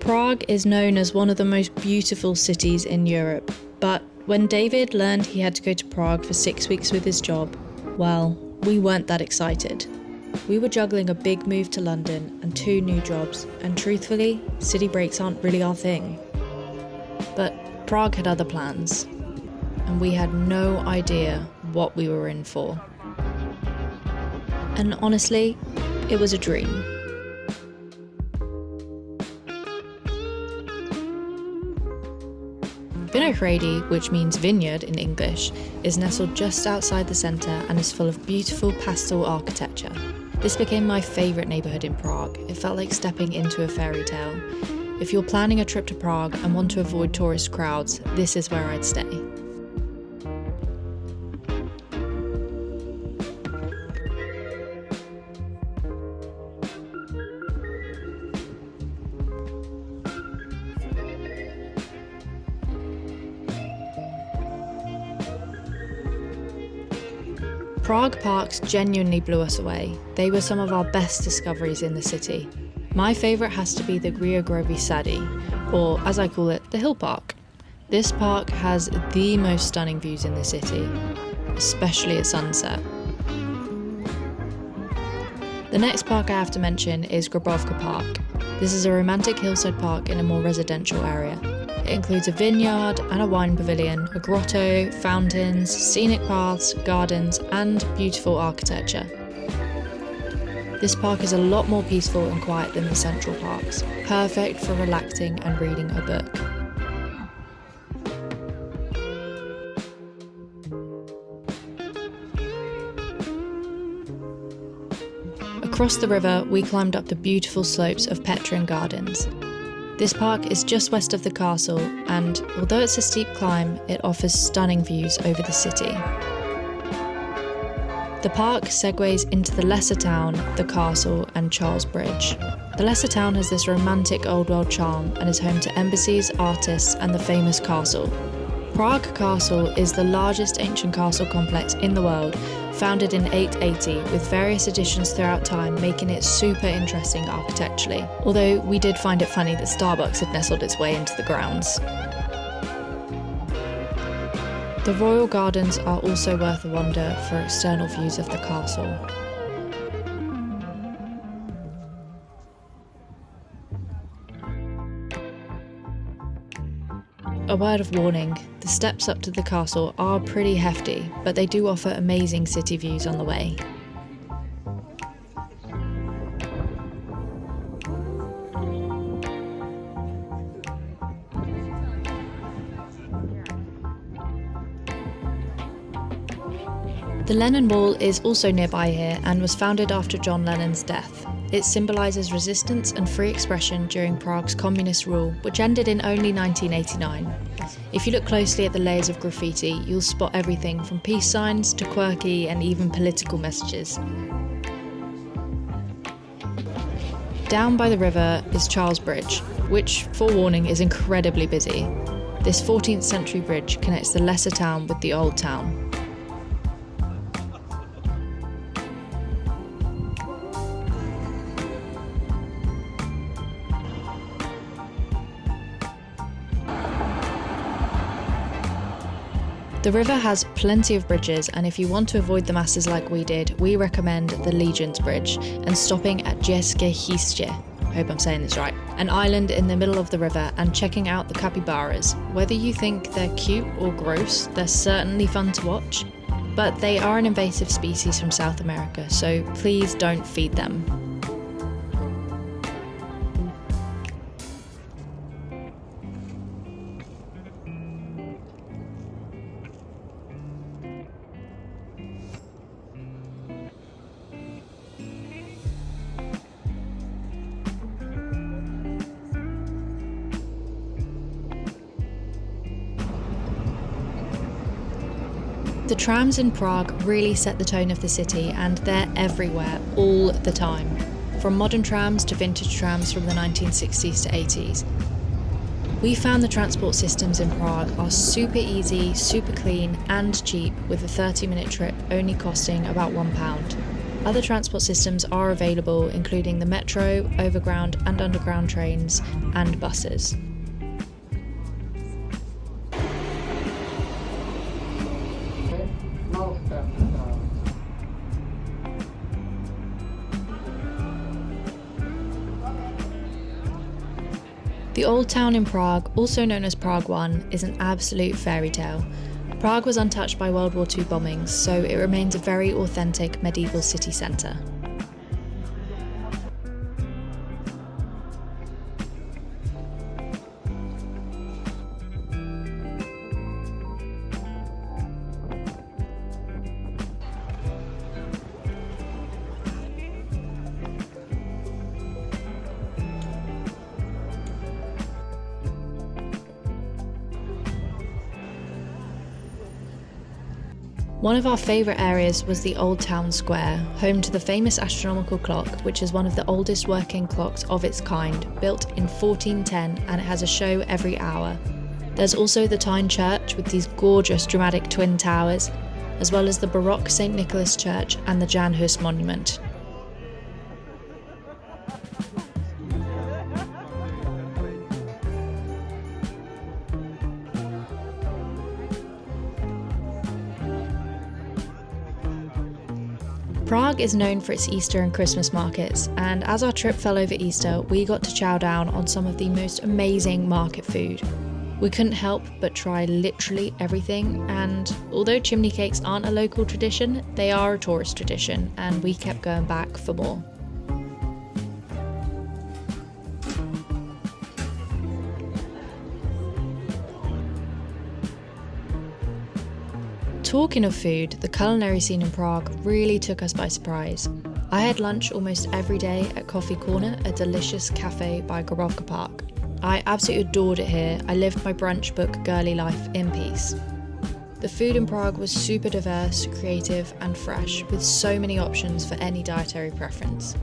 Prague is known as one of the most beautiful cities in Europe, but when David learned he had to go to Prague for 6 weeks with his job, well, we weren't that excited. We were juggling a big move to London and 2 new jobs, and truthfully, city breaks aren't really our thing. But Prague had other plans, and we had no idea what we were in for. And honestly, it was a dream. Vinohrady, which means vineyard in English, is nestled just outside the centre and is full of beautiful pastel architecture. This became my favourite neighbourhood in Prague. It felt like stepping into a fairy tale. If you're planning a trip to Prague and want to avoid tourist crowds, this is where I'd stay. Prague parks genuinely blew us away. They were some of our best discoveries in the city. My favourite has to be the Riegrovy Sady, or as I call it, the Hill Park. This park has the most stunning views in the city, especially at sunset. The next park I have to mention is Riegrovy Park. This is a romantic hillside park in a more residential area. It includes a vineyard and a wine pavilion, a grotto, fountains, scenic paths, gardens, and beautiful architecture. This park is a lot more peaceful and quiet than the central parks, perfect for relaxing and reading a book. Across the river, we climbed up the beautiful slopes of Petrin Gardens. This park is just west of the castle, and although it's a steep climb, it offers stunning views over the city. The park segues into the lesser town, the castle, and Charles Bridge. The lesser town has this romantic old world charm and is home to embassies, artists, and the famous castle. Prague Castle is the largest ancient castle complex in the world, founded in 880, with various additions throughout time, making it super interesting architecturally. Although we did find it funny that Starbucks had nestled its way into the grounds. The royal gardens are also worth a wander for external views of the castle. A word of warning, the steps up to the castle are pretty hefty, but they do offer amazing city views on the way. The Lennon Wall is also nearby here and was founded after John Lennon's death. It symbolises resistance and free expression during Prague's communist rule, which ended in only 1989. If you look closely at the layers of graffiti, you'll spot everything from peace signs to quirky and even political messages. Down by the river is Charles Bridge, which, forewarning, is incredibly busy. This 14th century bridge connects the lesser town with the old town. The river has plenty of bridges, and if you want to avoid the masses like we did, we recommend the Legion's Bridge and stopping at Dzieckie Hiście, I hope I'm saying this right, an island in the middle of the river, and checking out the capybaras. Whether you think they're cute or gross, they're certainly fun to watch, but they are an invasive species from South America, so please don't feed them. The trams in Prague really set the tone of the city, and they're everywhere, all the time. From modern trams to vintage trams from the 1960s to 80s. We found the transport systems in Prague are super easy, super clean and cheap, with a 30-minute trip only costing about £1. Other transport systems are available, including the metro, overground and underground trains, and buses. The Old Town in Prague, also known as Prague 1, is an absolute fairy tale. Prague was untouched by World War II bombings, so it remains a very authentic medieval city centre. One of our favourite areas was the Old Town Square, home to the famous astronomical clock, which is one of the oldest working clocks of its kind, built in 1410, and it has a show every hour. There's also the Tyne Church with these gorgeous dramatic twin towers, as well as the Baroque St Nicholas Church and the Jan Hus Monument. Prague is known for its Easter and Christmas markets, and as our trip fell over Easter, we got to chow down on some of the most amazing market food. We couldn't help but try literally everything, and although chimney cakes aren't a local tradition, they are a tourist tradition, and we kept going back for more. Talking of food, the culinary scene in Prague really took us by surprise. I had lunch almost every day at Coffee Corner, a delicious cafe by Grabovka Park. I absolutely adored it here. I lived my brunch book girly life in peace. The food in Prague was super diverse, creative and fresh, with so many options for any dietary preference.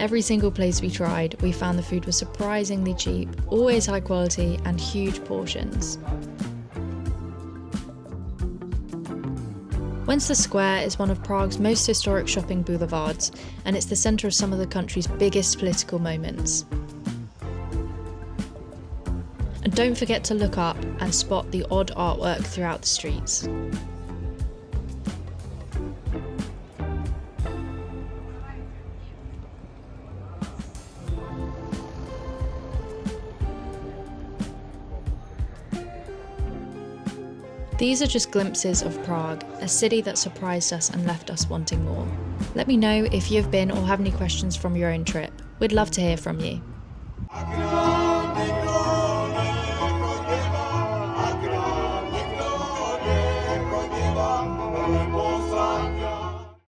Every single place we tried, we found the food was surprisingly cheap, always high quality and huge portions. Wenceslas Square is one of Prague's most historic shopping boulevards, and it's the centre of some of the country's biggest political moments. And don't forget to look up and spot the odd artwork throughout the streets. These are just glimpses of Prague, a city that surprised us and left us wanting more. Let me know if you've been or have any questions from your own trip. We'd love to hear from you. Agra,